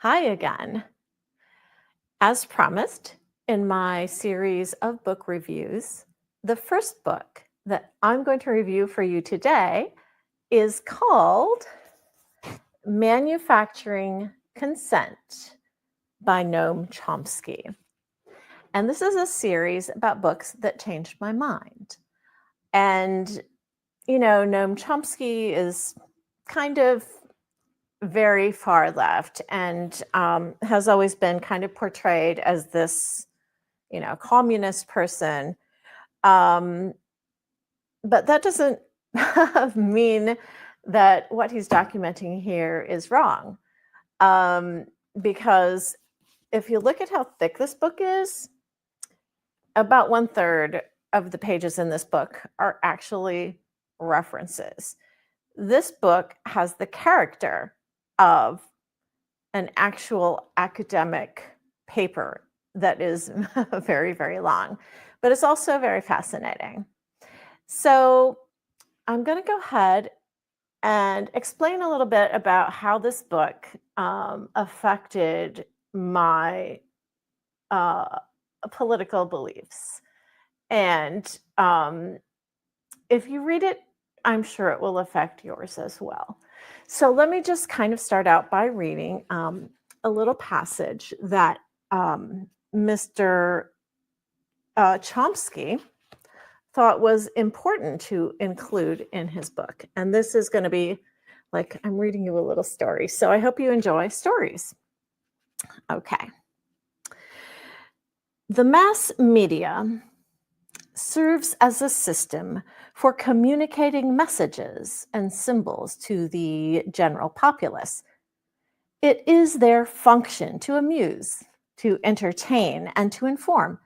Hi again. As promised, in my series of book reviews, the first book that I'm going to review for you today is called Manufacturing Consent by Noam Chomsky. And this is a series about books that changed my mind. And, Noam Chomsky is kind of very far left and has always been kind of portrayed as this, communist person. Um, but that doesn't mean that what he's documenting here is wrong. Um, because if you look at how thick this book is, about 1/3 of the pages in this book are actually references. This book has the character of an actual academic paper that is very, very long, but it's also very fascinating. So I'm going to go ahead and explain a little bit about how this book affected my uh, political beliefs. And if you read it, I'm sure it will affect yours as well. So let me just kind of start out by reading a little passage that Mr. Chomsky thought was important to include in his book. And this is going to be like I'm reading you a little story. So I hope you enjoy stories. Okay. The mass media serves as a system for communicating messages and symbols to the general populace. It is their function to amuse, to entertain, and to inform,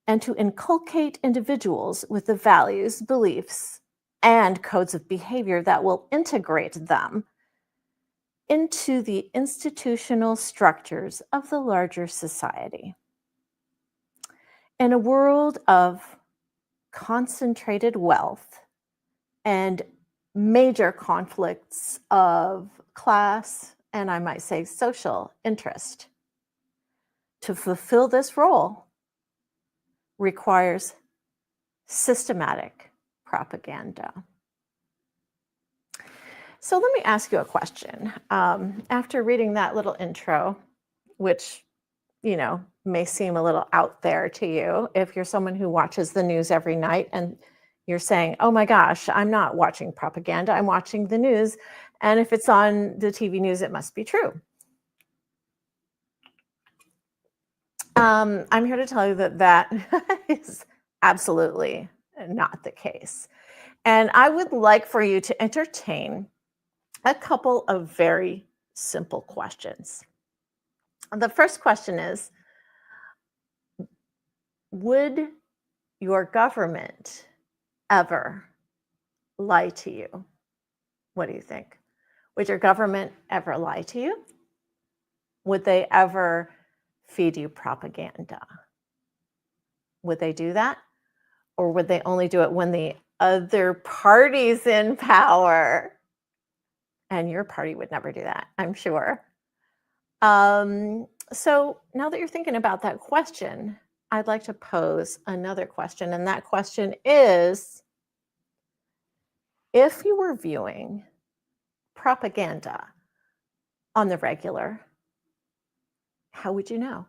and to inculcate individuals with the values, beliefs, and codes of behavior that will integrate them into the institutional structures of the larger society. In a world of concentrated wealth and major conflicts of class, and I might say social interest, to fulfill this role requires systematic propaganda. So let me ask you a question. After reading that little intro, which, may seem a little out there to you, if you're someone who watches the news every night and you're saying, oh my gosh, I'm not watching propaganda, I'm watching the news. And if it's on the TV news, it must be true. I'm here to tell you that is absolutely not the case. And I would like for you to entertain a couple of very simple questions. The first question is, would your government ever lie to you? What do you think? Would your government ever lie to you? Would they ever feed you propaganda? Would they do that? Or would they only do it when the other party's in power? And your party would never do that, I'm sure. So now that you're thinking about that question, I'd like to pose another question. And that question is, if you were viewing propaganda on the regular, how would you know?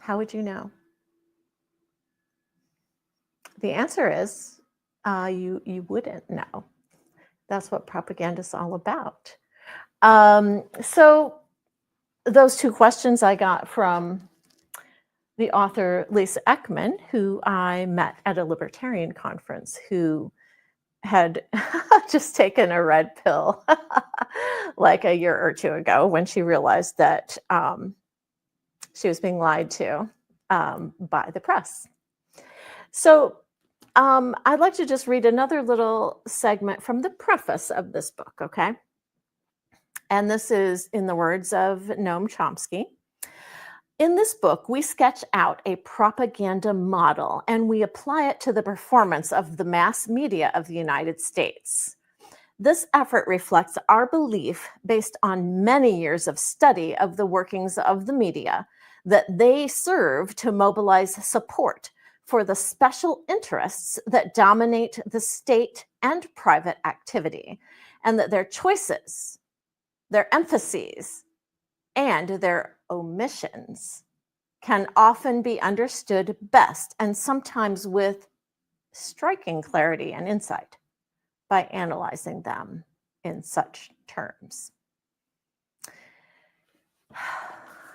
How would you know? The answer is you wouldn't know. That's what propaganda is all about. So those two questions I got from the author Lisa Ekman, who I met at a libertarian conference, who had just taken a red pill like a year or two ago when she realized that she was being lied to by the press. So I'd like to just read another little segment from the preface of this book, okay? And this is in the words of Noam Chomsky. In this book, we sketch out a propaganda model and we apply it to the performance of the mass media of the United States. This effort reflects our belief, based on many years of study of the workings of the media, that they serve to mobilize support for the special interests that dominate the state and private activity, and that their choices, their emphases, and their omissions can often be understood best and sometimes with striking clarity and insight by analyzing them in such terms.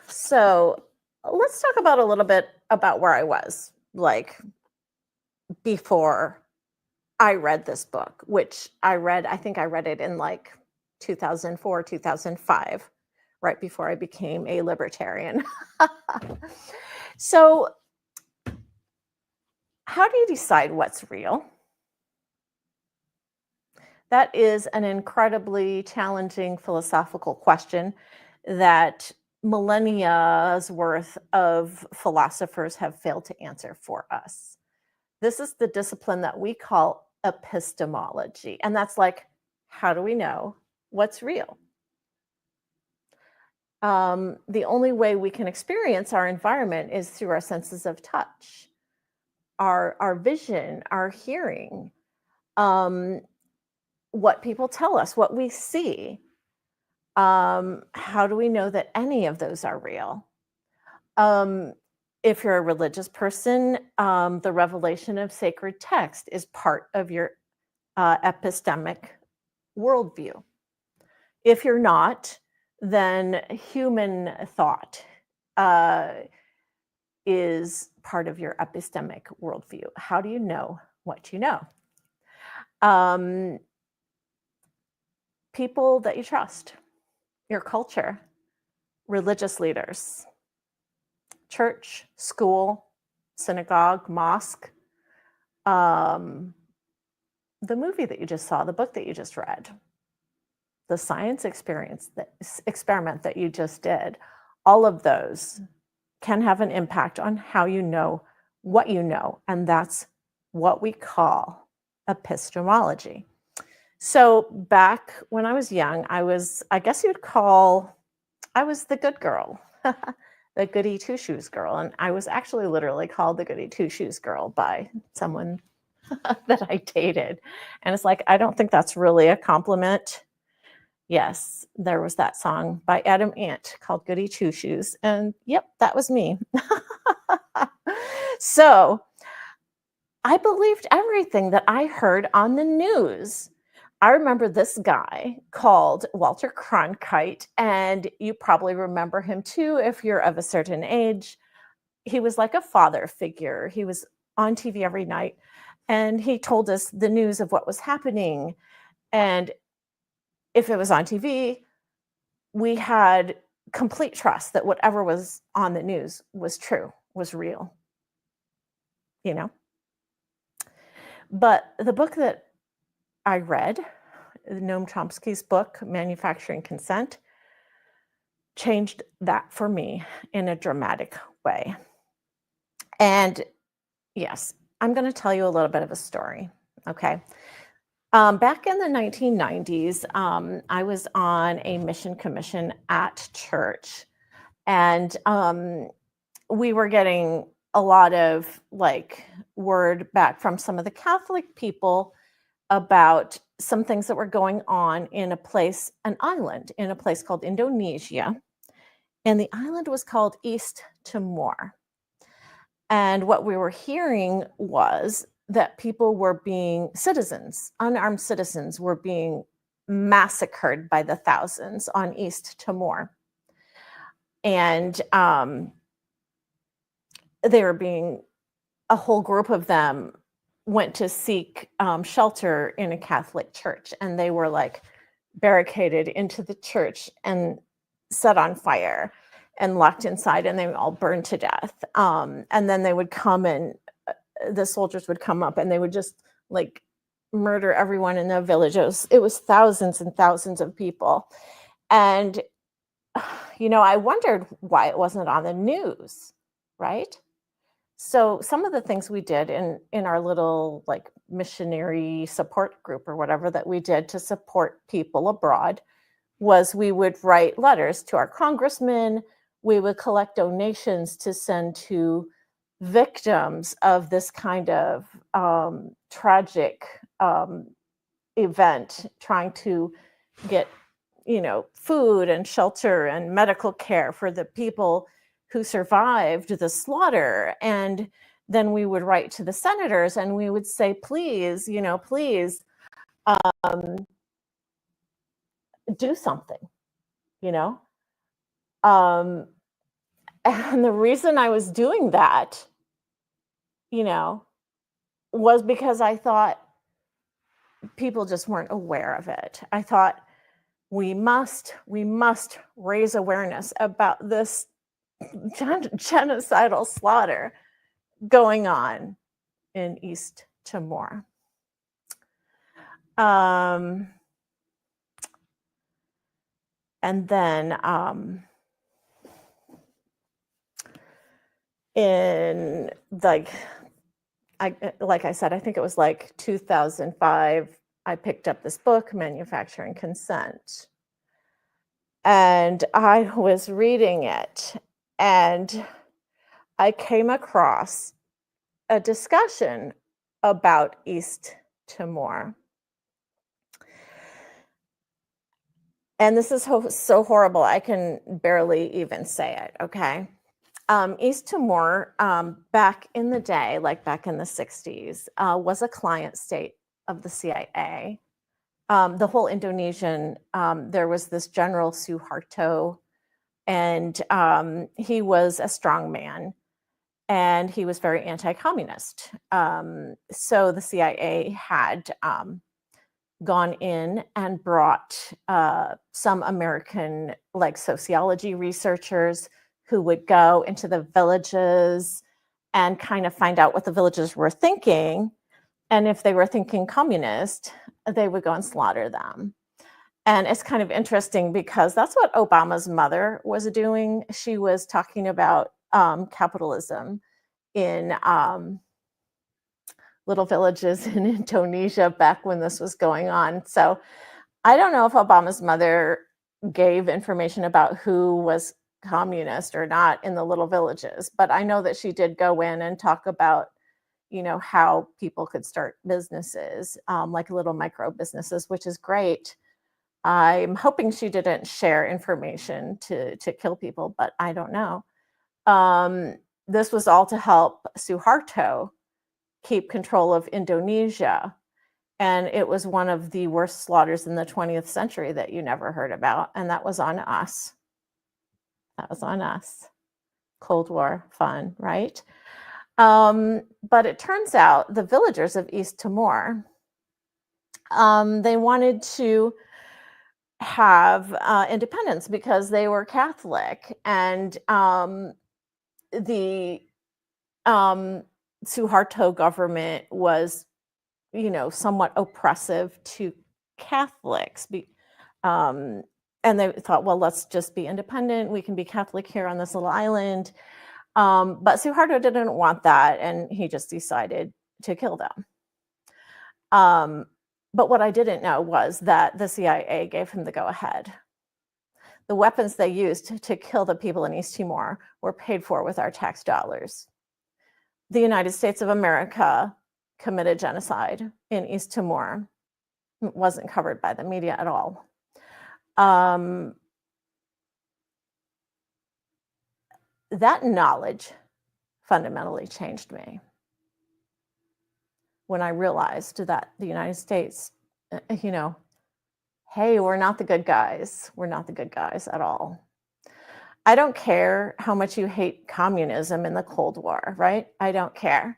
So let's talk about a little bit about where I was, like before I read this book, which I think I read it in like 2004, 2005, right before I became a libertarian. So, how do you decide what's real? That is an incredibly challenging philosophical question that millennia's worth of philosophers have failed to answer for us. This is the discipline that we call epistemology. And that's like, how do we know what's real? The only way we can experience our environment is through our senses of touch, our vision, our hearing, what people tell us, what we see. How do we know that any of those are real? If you're a religious person, the revelation of sacred text is part of your epistemic worldview. If you're not, then human thought is part of your epistemic worldview. How do you know what you know? People that you trust, your culture, religious leaders, church, school, synagogue, mosque, the movie that you just saw, the book that you just read, the science experiment that you just did, all of those can have an impact on how you know what you know. And that's what we call epistemology. So back when I was young, I guess you'd call, I was the good girl, the goody two shoes girl. And I was actually literally called the goody two shoes girl by someone that I dated. And it's like, I don't think that's really a compliment. Yes, there was that song by Adam Ant called Goody Two Shoes. And yep, that was me. So I believed everything that I heard on the news. I remember this guy called Walter Cronkite, and you probably remember him too if you're of a certain age. He was like a father figure. He was on TV every night, and he told us the news of what was happening. And if it was on TV, we had complete trust that whatever was on the news was true, was real, you know? But the book that I read, Noam Chomsky's book, Manufacturing Consent, changed that for me in a dramatic way. And yes, I'm going to tell you a little bit of a story, okay? Back in the 1990s, I was on a mission commission at church, and we were getting a lot of word back from some of the Catholic people about some things that were going on in an island in a place called Indonesia. And the island was called East Timor. And what we were hearing was that unarmed citizens were being massacred by the thousands on East Timor. And a whole group of them went to seek shelter in a Catholic church, and they were barricaded into the church and set on fire and locked inside, and they all burned to death. And then they would come, and the soldiers would come up, and they would just murder everyone in the village. It was thousands and thousands of people. And I wondered why it wasn't on the news, right? So some of the things we did in our little missionary support group or whatever that we did to support people abroad was we would write letters to our congressmen. We would collect donations to send to victims of this kind of tragic event, trying to get food and shelter and medical care for the people who survived the slaughter. And then we would write to the senators and we would say, please, please do something, you know. And the reason I was doing that, was because I thought people just weren't aware of it. I thought we must raise awareness about this genocidal slaughter going on in East Timor. And then in like I said, I think it was like 2005, I picked up this book, Manufacturing Consent. And I was reading it and I came across a discussion about East Timor. And this is so horrible, I can barely even say it, okay? East Timor, back in the day, like back in the 60s, was a client state of the CIA. The whole Indonesian, there was this General Suharto, and he was a strong man, and he was very anti-communist. So the CIA had gone in and brought some American sociology researchers who would go into the villages and kind of find out what the villagers were thinking. And if they were thinking communist, they would go and slaughter them. And it's kind of interesting because that's what Obama's mother was doing. She was talking about capitalism in little villages in Indonesia back when this was going on. So I don't know if Obama's mother gave information about who was communist or not in the little villages, but I know that she did go in and talk about how people could start businesses, like little micro businesses, which is great. I'm hoping she didn't share information to kill people, but I don't know. This was all to help Suharto keep control of Indonesia. And it was one of the worst slaughters in the 20th century that you never heard about. And that was on us. That was on us. Cold War fun, right? But it turns out the villagers of East Timor, they wanted to have independence because they were Catholic, and the Suharto government was, somewhat oppressive to Catholics. And they thought, well, let's just be independent. We can be Catholic here on this little island. But Suharto didn't want that, and he just decided to kill them. But what I didn't know was that the CIA gave him the go-ahead. The weapons they used to kill the people in East Timor were paid for with our tax dollars. The United States of America committed genocide in East Timor. It wasn't covered by the media at all. That knowledge fundamentally changed me when I realized that the United States, hey, we're not the good guys. We're not the good guys at all. I don't care how much you hate communism in the Cold War, right? I don't care.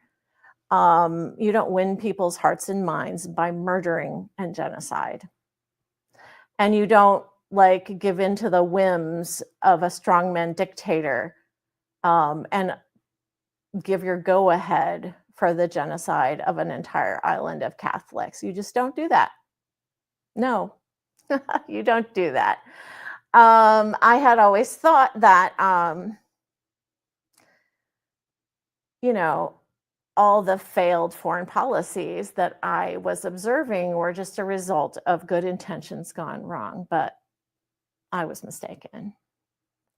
You don't win people's hearts and minds by murdering and genocide. And you don't give in to the whims of a strongman dictator and give your go-ahead for the genocide of an entire island of Catholics. You just don't do that. No, you don't do that. I had always thought that, all the failed foreign policies that I was observing were just a result of good intentions gone wrong. But I was mistaken.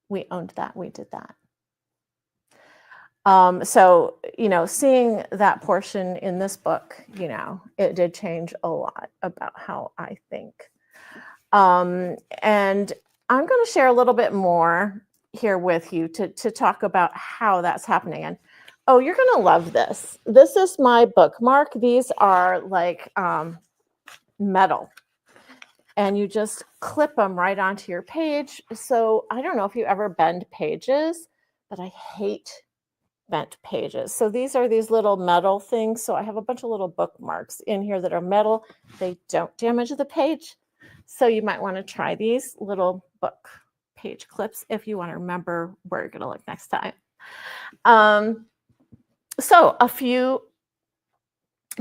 We owned that. We did that. So, seeing that portion in this book, it did change a lot about how I think. And I'm going to share a little bit more here with you to talk about how that's happening. And oh, you're going to love this. This is my bookmark. These are like metal. And you just clip them right onto your page. So I don't know if you ever bend pages, but I hate bent pages. So these are these little metal things. So I have a bunch of little bookmarks in here that are metal. They don't damage the page. So you might want to try these little book page clips if you want to remember where you're going to look next time. So a few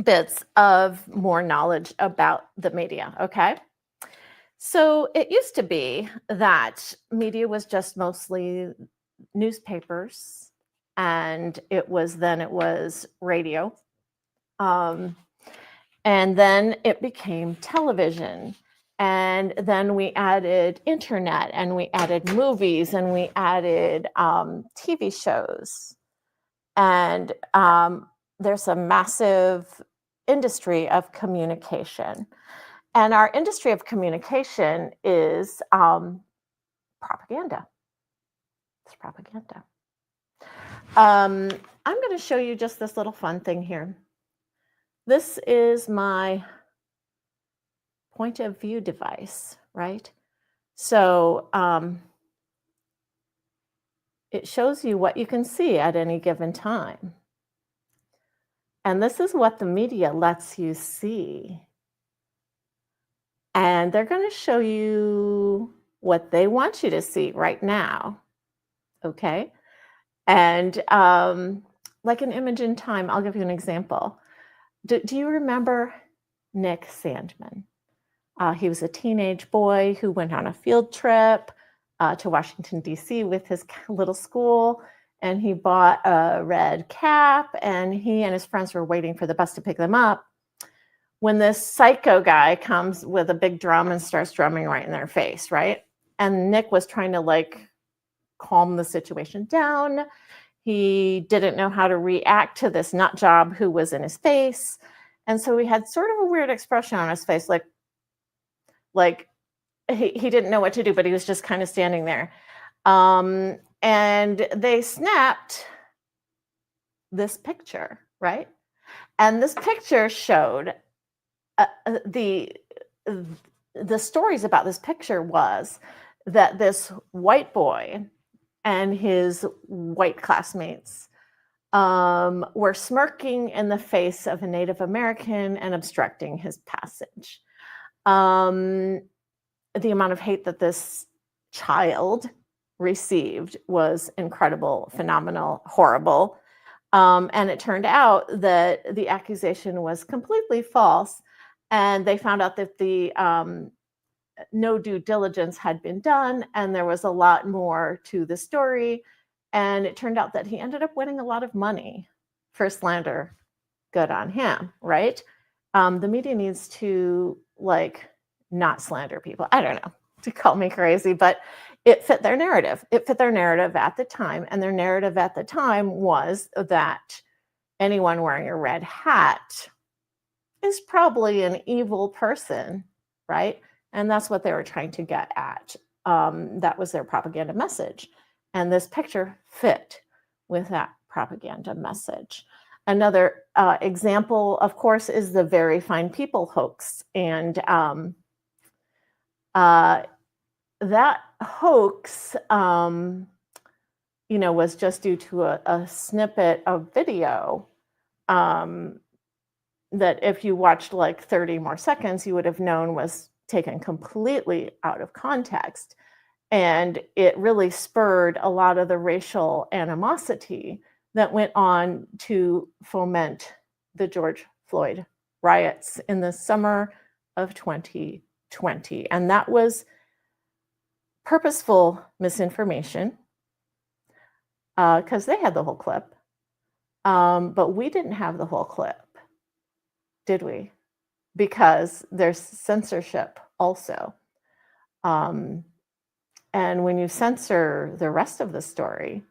bits of more knowledge about the media, okay? So it used to be that media was just mostly newspapers, and it was radio. And then it became television. And then we added internet, and we added movies, and we added TV shows. And there's a massive industry of communication. And our industry of communication is propaganda. It's propaganda. I'm going to show you just this little fun thing here. This is my point of view device, right? So it shows you what you can see at any given time. And this is what the media lets you see. And they're going to show you what they want you to see right now. Okay? And like an image in time, I'll give you an example. Do you remember Nick Sandman? He was a teenage boy who went on a field trip to Washington, D.C. with his little school, and he bought a red cap, and he and his friends were waiting for the bus to pick them up when this psycho guy comes with a big drum and starts drumming right in their face, right? And Nick was trying to calm the situation down. He didn't know how to react to this nut job who was in his face. And so he had sort of a weird expression on his face, like he didn't know what to do, but he was just kind of standing there. And they snapped this picture, right? And this picture showed the stories about this picture was that this white boy and his white classmates were smirking in the face of a Native American and obstructing his passage. The amount of hate that this child received was incredible, phenomenal, horrible. And it turned out that the accusation was completely false. And they found out that the no due diligence had been done, and there was a lot more to the story. And it turned out that he ended up winning a lot of money for slander. Good on him, right? The media needs to not slander people. I don't know, to call me crazy, but it fit their narrative. It fit their narrative at the time. And their narrative at the time was that anyone wearing a red hat is probably an evil person, right? And that's what they were trying to get at. That was their propaganda message. And this picture fit with that propaganda message. Another example, of course, is the Very Fine People hoax. And that hoax, was just due to a snippet of video that if you watched 30 more seconds, you would have known was taken completely out of context. And it really spurred a lot of the racial animosity that went on to foment the George Floyd riots in the summer of 2020. And that was purposeful misinformation because they had the whole clip. But we didn't have the whole clip, did we? Because there's censorship also. Um, and when you censor the rest of the story,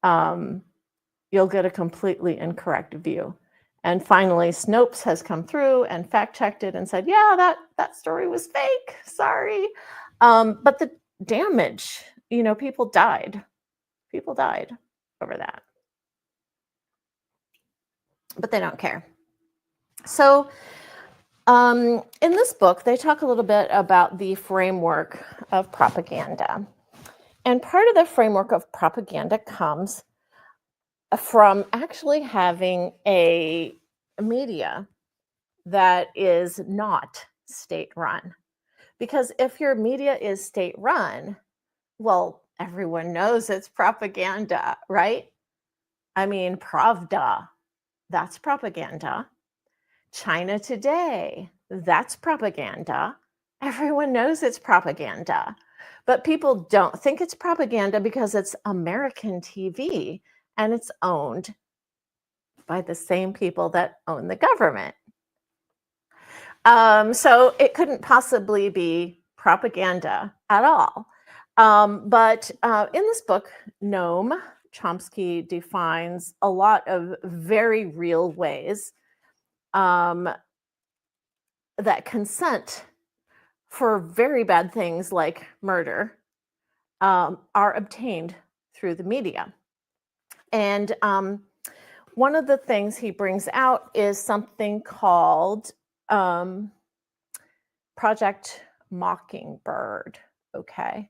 you'll get a completely incorrect view. And finally, Snopes has come through and fact-checked it and said, yeah, that story was fake. Sorry. But the damage, people died. People died over that. But they don't care. So in this book, they talk a little bit about the framework of propaganda. And part of the framework of propaganda comes from actually having a media that is not state-run. Because if your media is state-run, well, everyone knows it's propaganda, right? I mean, Pravda, that's propaganda. China Today, that's propaganda. Everyone knows it's propaganda. But people don't think it's propaganda because it's American TV and it's owned by the same people that own the government. So it couldn't possibly be propaganda at all. But in this book, Noam Chomsky defines a lot of very real ways that consent for very bad things like murder are obtained through the media. And one of the things he brings out is something called Project Mockingbird. Okay.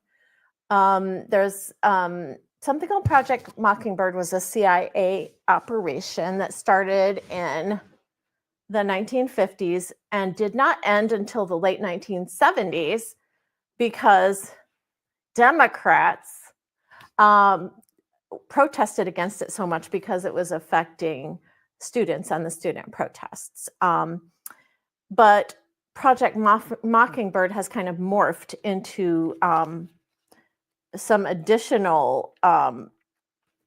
There's something called Project Mockingbird was a CIA operation that started in the 1950s and did not end until the late 1970s because Democrats protested against it so much because it was affecting students and the student protests. But Project Mockingbird has kind of morphed into some additional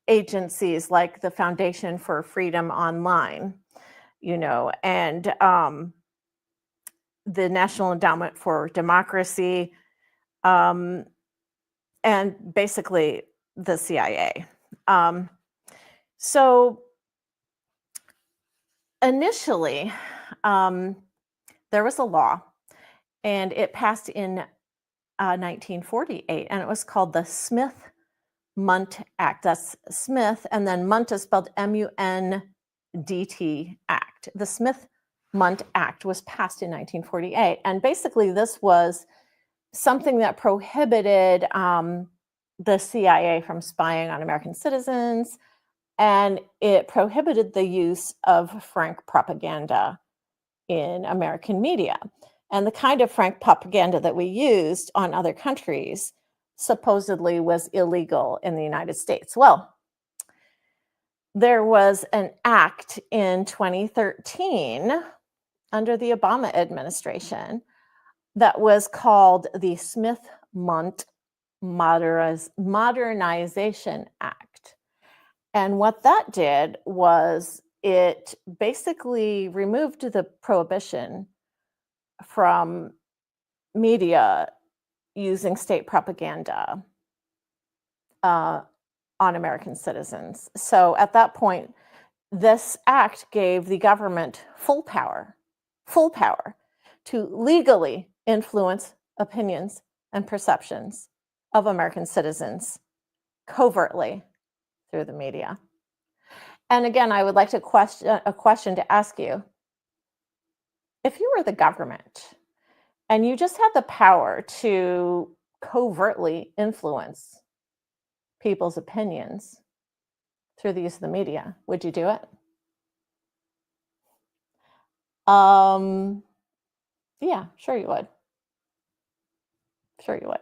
agencies like the Foundation for Freedom Online, and the National Endowment for Democracy, and basically the CIA. So initially, there was a law, and it passed in 1948, and it was called the Smith-Mundt Act. That's Smith, and then Mundt is spelled M-U-N-D-T Act. The Smith-Mundt Act was passed in 1948, and basically this was something that prohibited the CIA from spying on American citizens, and it prohibited the use of frank propaganda in American media. And the kind of frank propaganda that we used on other countries supposedly was illegal in the United States. Well, there was an act in 2013 under the Obama administration that was called the Smith-Mundt Modernization Act. And what that did was it basically removed the prohibition from media using state propaganda on American citizens. So at that point, this act gave the government full power to legally influence opinions and perceptions of American citizens covertly through the media. And again, I would like to question to ask you. If you were the government and you just had the power to covertly influence people's opinions through the use of the media, would you do it? Yeah, sure you would. Sure you would.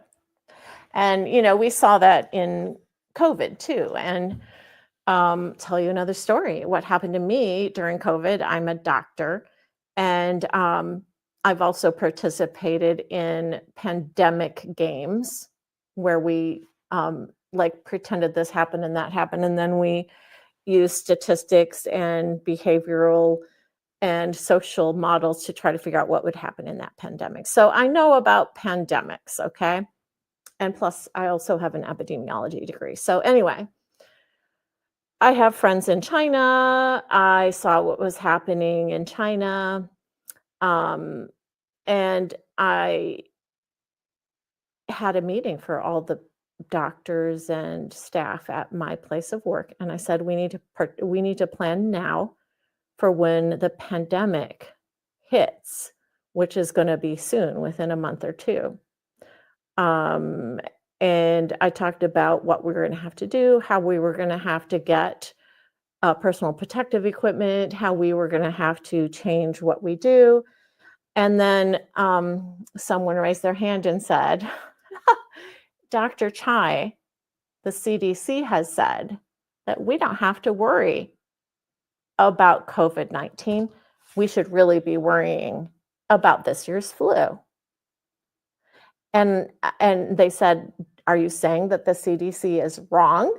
And, we saw that in COVID too. And tell you another story. What happened to me during COVID, I'm a doctor, and I've also participated in pandemic games where we pretended this happened and that happened. And then we, use statistics and behavioral and social models to try to figure out what would happen in that pandemic. So I know about pandemics, okay? And plus, I also have an epidemiology degree. So anyway, I have friends in China. I saw what was happening in China. Um, and I had a meeting for all the doctors and staff at my place of work. And I said, we need to plan now for when the pandemic hits, which is going to be soon, within a month or two. Um, and I talked about what we were going to have to do, how we were going to have to get personal protective equipment, how we were going to have to change what we do. And then someone raised their hand and said, Dr. Chai, the CDC has said that we don't have to worry about COVID-19. We should really be worrying about this year's flu. And they said, are you saying that the CDC is wrong?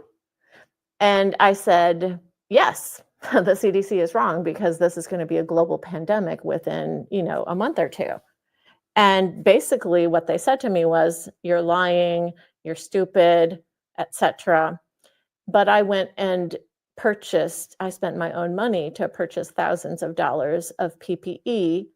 And I said, yes, the CDC is wrong because this is going to be a global pandemic within, a month or two. And basically what they said to me was, you're lying, you're stupid, etc. But I went and I spent my own money to purchase thousands of dollars of PPE,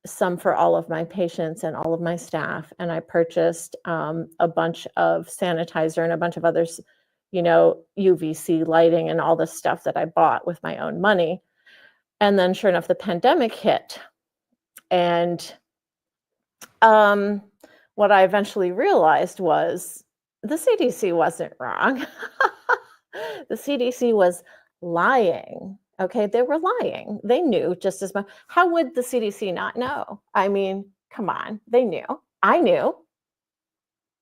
some for all of my patients and all of my staff. And I purchased a bunch of sanitizer and a bunch of others, UVC lighting and all this stuff that I bought with my own money. And then sure enough, the pandemic hit. And what I eventually realized was the CDC wasn't wrong. The CDC was lying. Okay, they were lying. They knew just as much. How would the CDC not know? I mean, come on, they knew. I knew.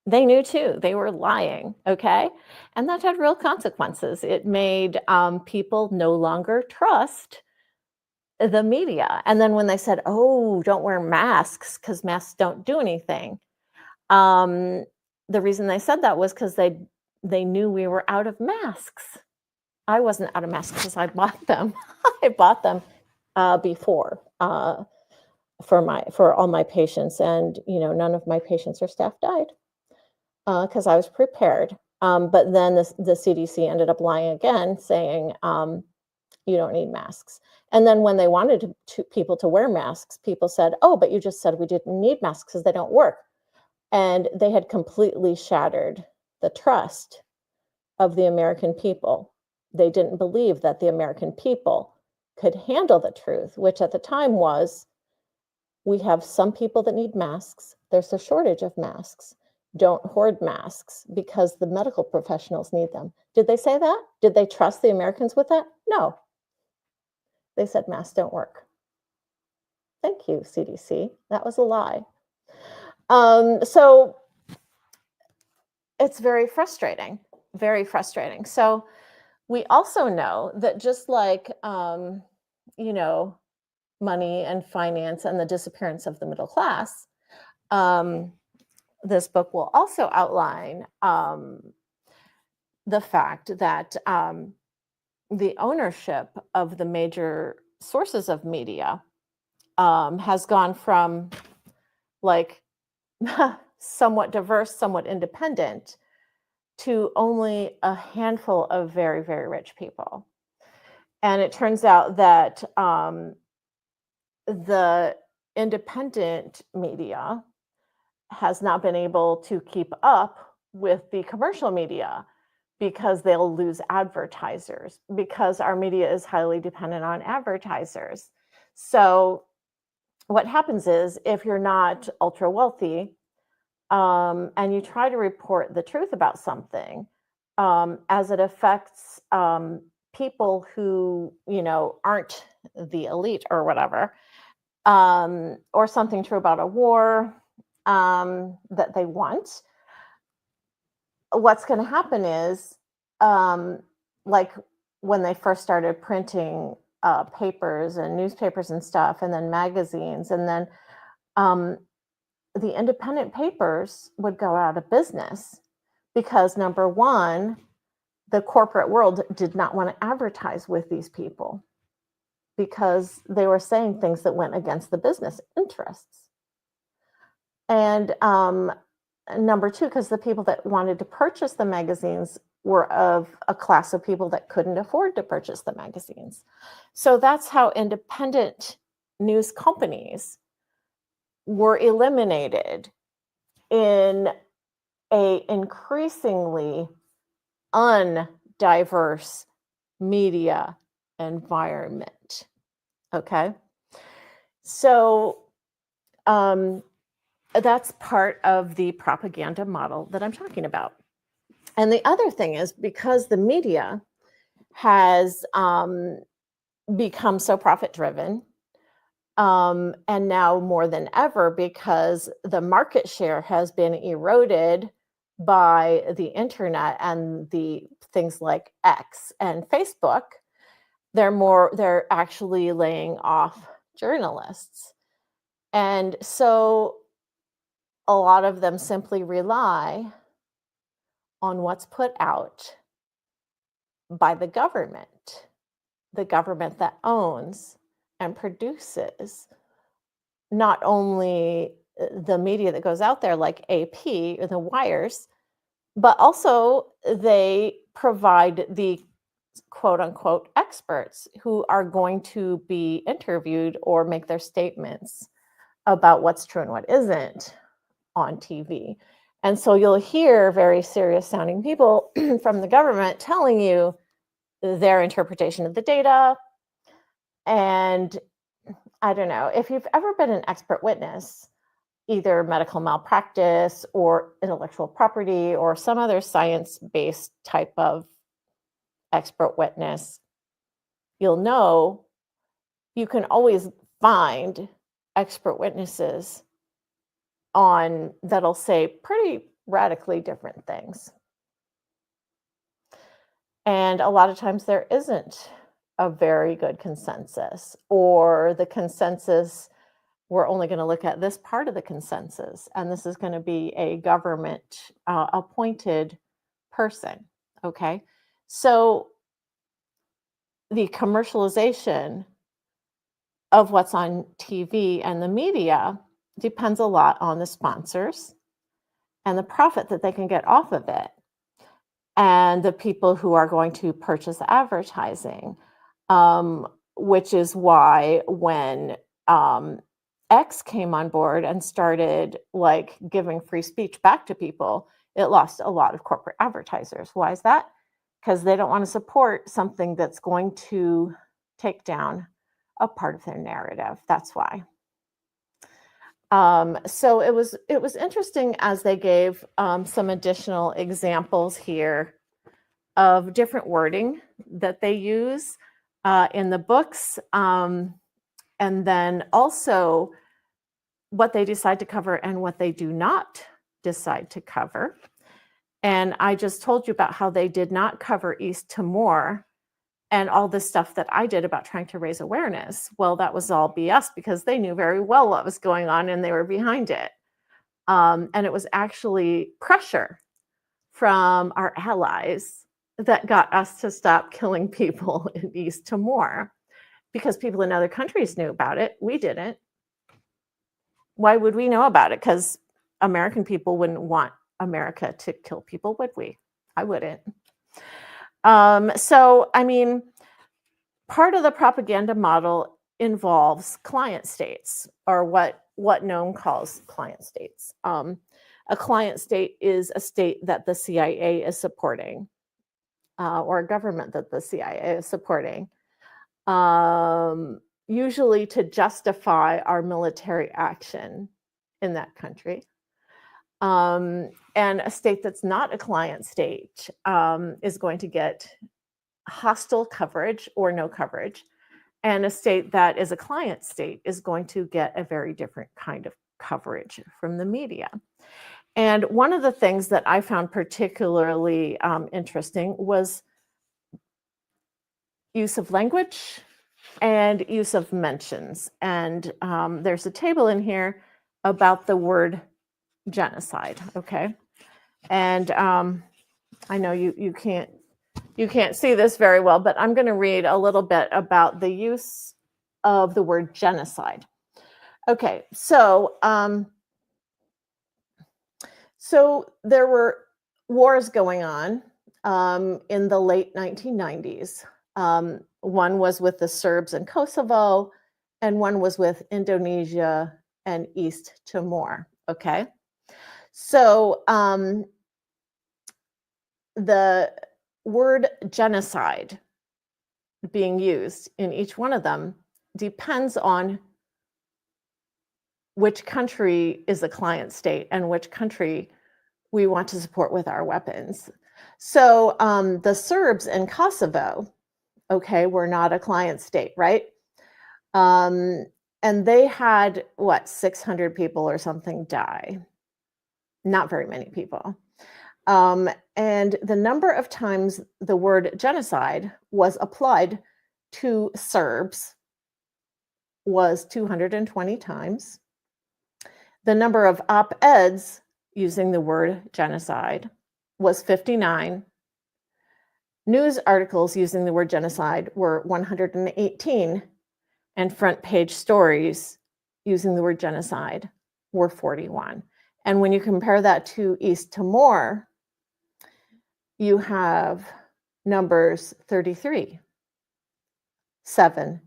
They knew too. They were lying. Okay, and that had real consequences. It made people no longer trust the media. And then when they said, "Oh, don't wear masks because masks don't do anything," the reason they said that was because they knew we were out of masks. I wasn't out of masks because I bought them. I bought them before for all my patients, and none of my patients or staff died because I was prepared. But then the CDC ended up lying again, saying you don't need masks. And then when they wanted people to wear masks, people said, "Oh, but you just said we didn't need masks because they don't work." And they had completely shattered the trust of the American people. They didn't believe that the American people could handle the truth, which at the time was, we have some people that need masks. There's a shortage of masks. Don't hoard masks because the medical professionals need them. Did they say that? Did they trust the Americans with that? No. They said masks don't work. Thank you, CDC. That was a lie. So it's very frustrating, very frustrating. So we also know that just like, money and finance and the disappearance of the middle class, this book will also outline the fact that the ownership of the major sources of media has gone from like somewhat diverse, somewhat independent, to only a handful of very, very rich people. And it turns out that the independent media has not been able to keep up with the commercial media because they'll lose advertisers, because our media is highly dependent on advertisers. So what happens is, if you're not ultra wealthy and you try to report the truth about something, as it affects people who aren't the elite or whatever, or something true about a war that they want, what's going to happen is, like when they first started printing papers and newspapers and stuff, and then magazines, and then the independent papers would go out of business because, number one, the corporate world did not want to advertise with these people because they were saying things that went against the business interests. And number two, because the people that wanted to purchase the magazines were of a class of people that couldn't afford to purchase the magazines. So that's how independent news companies were eliminated in a increasingly undiverse media environment. Okay. So that's part of the propaganda model that I'm talking about. And the other thing is, because the media has become so profit driven, and now more than ever, because the market share has been eroded by the internet and the things like X and Facebook, they're actually laying off journalists. And so a lot of them simply rely on what's put out by the government that owns and produces not only the media that goes out there like AP or the wires, but also they provide the quote unquote experts who are going to be interviewed or make their statements about what's true and what isn't on TV. And so you'll hear very serious sounding people from the government telling you their interpretation of the data. And I don't know, if you've ever been an expert witness, either medical malpractice or intellectual property or some other science-based type of expert witness, you'll know you can always find expert witnesses on that'll say pretty radically different things. And a lot of times there isn't a very good consensus, or the consensus, we're only going to look at this part of the consensus, and this is going to be a government appointed person. Okay. So the commercialization of what's on TV and the media depends a lot on the sponsors and the profit that they can get off of it, and the people who are going to purchase advertising, which is why when X came on board and started like giving free speech back to people, it lost a lot of corporate advertisers. Why is that? Because they don't want to support something that's going to take down a part of their narrative. That's why. So it was interesting as they gave some additional examples here of different wording that they use in the books, and then also what they decide to cover and what they do not decide to cover. And I just told you about how they did not cover East Timor and all this stuff that I did about trying to raise awareness. Well, that was all BS because they knew very well what was going on and they were behind it. And it was actually pressure from our allies that got us to stop killing people in East Timor, because people in other countries knew about it. We didn't. Why would we know about it? Because American people wouldn't want America to kill people, would we? I wouldn't. So, I mean, part of the propaganda model involves client states, or what Noam calls client states. A client state is a state that the CIA is supporting, or a government that the CIA is supporting, usually to justify our military action in that country. And a state that's not a client state is going to get hostile coverage or no coverage. And a state that is a client state is going to get a very different kind of coverage from the media. And one of the things that I found particularly interesting was use of language and use of mentions. And there's a table in here about the word genocide, okay? And I know you can't You can't see this very well, but I'm going to read a little bit about the use of the word genocide. Okay, so there were wars going on in the late 1990s. One was with the Serbs in Kosovo, and one was with Indonesia and East Timor. Okay, so the word genocide being used in each one of them depends on which country is a client state and which country we want to support with our weapons. So the Serbs in Kosovo, okay, were not a client state, right? And they had, 600 people or something die. Not very many people. And the number of times the word genocide was applied to Serbs was 220 times. The number of op-eds using the word genocide was 59. News articles using the word genocide were 118, and front page stories using the word genocide were 41. And when you compare that to East Timor, you have numbers 33, 7,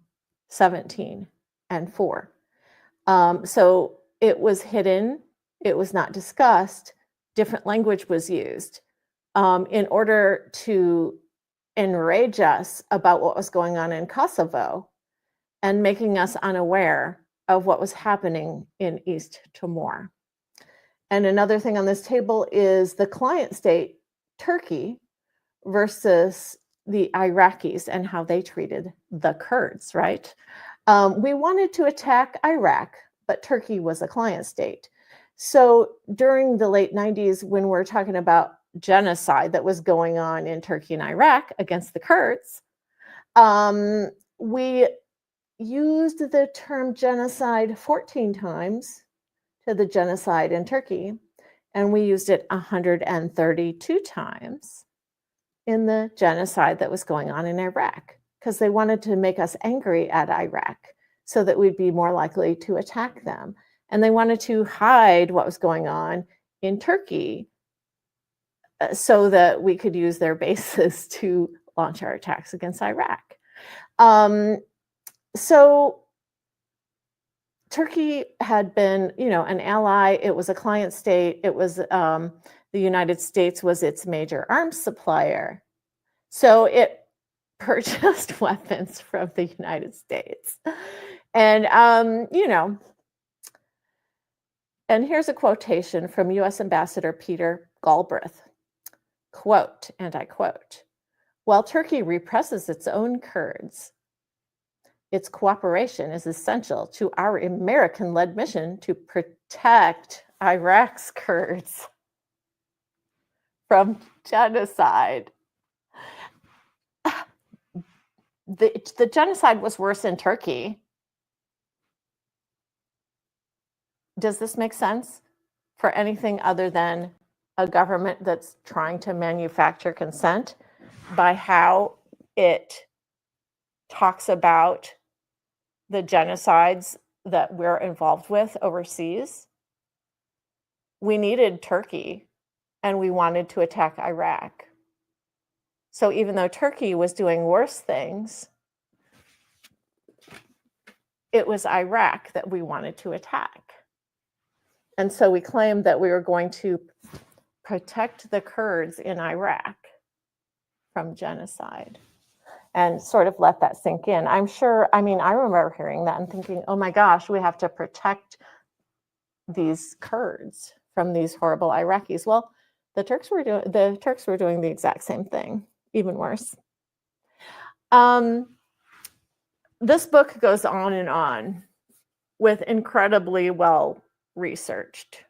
17, and 4. So it was hidden, it was not discussed, different language was used in order to enrage us about what was going on in Kosovo and making us unaware of what was happening in East Timor. And another thing on this table is the client state, Turkey, versus the Iraqis and how they treated the Kurds, right? We wanted to attack Iraq, but Turkey was a client state. So during the late 90s, when we're talking about genocide that was going on in Turkey and Iraq against the Kurds, we used the term genocide 14 times to the genocide in Turkey, and we used it 132 times in the genocide that was going on in Iraq, because they wanted to make us angry at Iraq so that we'd be more likely to attack them. And they wanted to hide what was going on in Turkey so that we could use their bases to launch our attacks against Iraq. So Turkey had been, an ally. It was a client state. It was the United States was its major arms supplier. So it purchased weapons from the United States. And, and here's a quotation from U.S. Ambassador Peter Galbraith. Quote, and I quote, "While Turkey represses its own Kurds, its cooperation is essential to our American-led mission to protect Iraq's Kurds from genocide." The genocide was worse in Turkey. Does this make sense for anything other than a government that's trying to manufacture consent by how it talks about the genocides that we're involved with overseas? We needed Turkey and we wanted to attack Iraq. So even though Turkey was doing worse things, it was Iraq that we wanted to attack. And so we claimed that we were going to protect the Kurds in Iraq from genocide and sort of let that sink in. I remember hearing that and thinking, oh my gosh, we have to protect these Kurds from these horrible Iraqis. Well, the Turks were doing the exact same thing, even worse. This book goes on with incredibly well-researched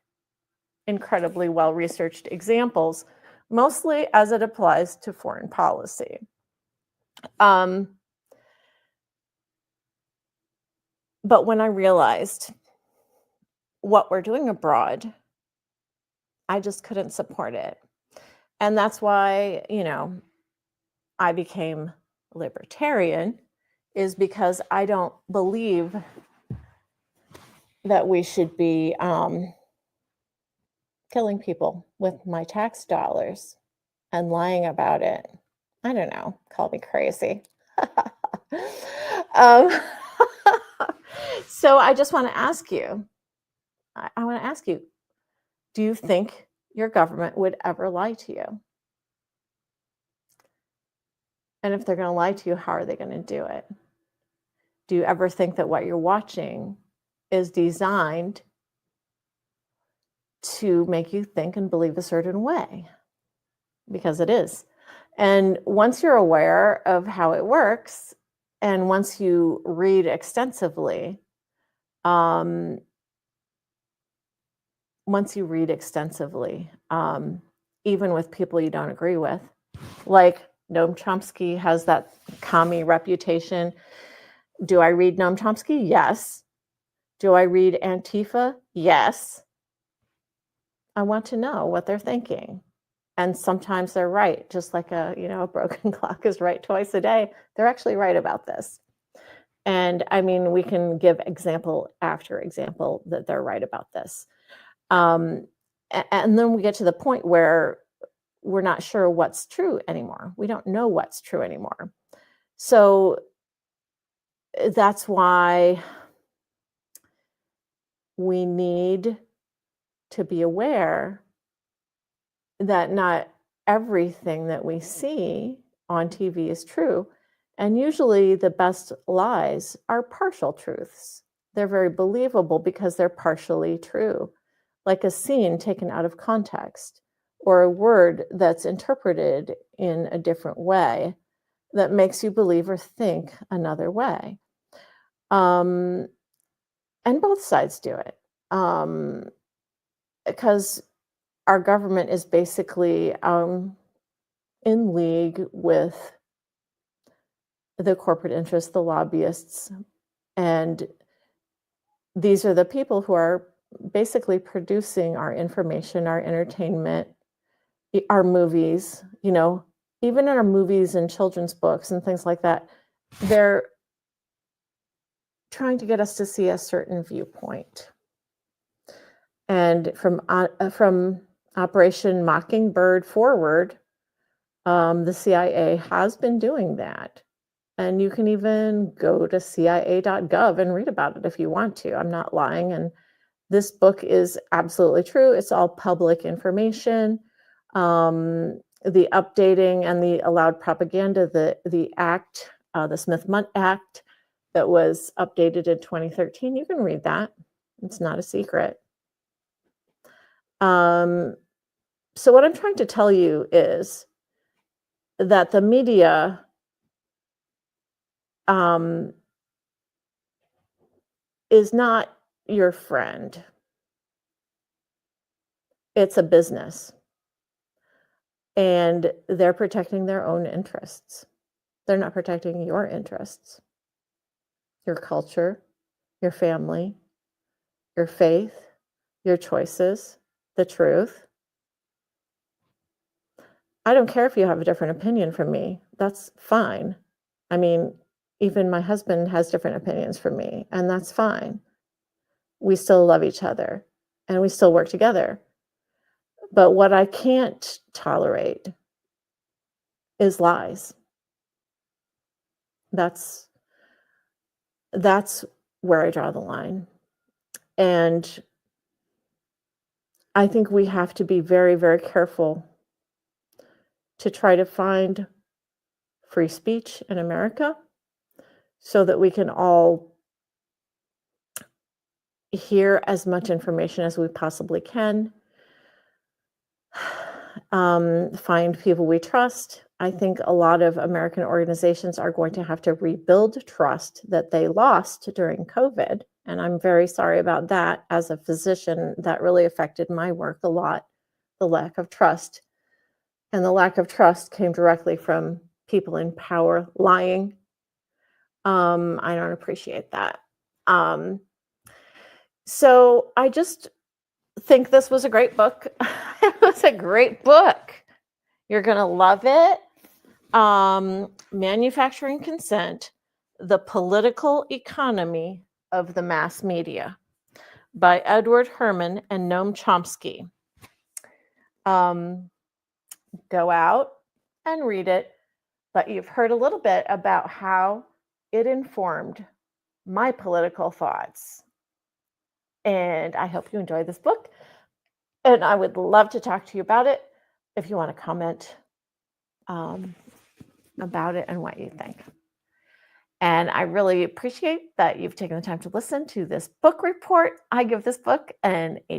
examples, mostly as it applies to foreign policy. But when I realized what we're doing abroad, I just couldn't support it. And that's why, I became libertarian is because I don't believe that we should be killing people with my tax dollars and lying about it. I don't know, call me crazy. um, so I just want to ask you, I want to ask you, do you think your government would ever lie to you? And if they're going to lie to you, how are they going to do it? Do you ever think that what you're watching is designed to make you think and believe a certain way? Because it is. And once you're aware of how it works, and once you read extensively, um, even with people you don't agree with, like Noam Chomsky has that commie reputation. Do I read Noam Chomsky? Yes. Do I read Antifa? Yes. I want to know what they're thinking. And sometimes they're right, just like a broken clock is right twice a day. They're actually right about this. And I mean, we can give example after example that they're right about this. And then we get to the point where we're not sure what's true anymore. We don't know what's true anymore. So that's why we need to be aware that not everything that we see on TV is true. And usually the best lies are partial truths. They're very believable because they're partially true, like a scene taken out of context or a word that's interpreted in a different way that makes you believe or think another way. And both sides do it. Because our government is basically in league with the corporate interests, the lobbyists, and these are the people who are basically producing our information, our entertainment, our movies, even in our movies and children's books and things like that. They're trying to get us to see a certain viewpoint. And from Operation Mockingbird forward, the CIA has been doing that. And you can even go to cia.gov and read about it if you want to. I'm not lying. And this book is absolutely true. It's all public information. The updating and the allowed propaganda, the act, the Smith-Mundt Act that was updated in 2013, you can read that. It's not a secret. So what I'm trying to tell you is that the media is not your friend. It's a business. And they're protecting their own interests. They're not protecting your interests, your culture, your family, your faith, your choices, the truth. I don't care if you have a different opinion from me. That's fine. I mean, even my husband has different opinions from me, and that's fine. We still love each other, and we still work together. But what I can't tolerate is lies. That's where I draw the line. And I think we have to be very, very careful to try to find free speech in America so that we can all hear as much information as we possibly can, find people we trust. I think a lot of American organizations are going to have to rebuild trust that they lost during COVID. And I'm very sorry about that. As a physician, that really affected my work a lot, the lack of trust. And the lack of trust came directly from people in power lying. I don't appreciate that. So I just think this was a great book. It was a great book. You're going to love it. Manufacturing Consent, The Political Economy of the Mass Media by Edward Herman and Noam Chomsky. Go out and read it, but you've heard a little bit about how it informed my political thoughts. And I hope you enjoy this book. And I would love to talk to you about it if you want to comment about it and what you think. And I really appreciate that you've taken the time to listen to this book report. I give this book an 8.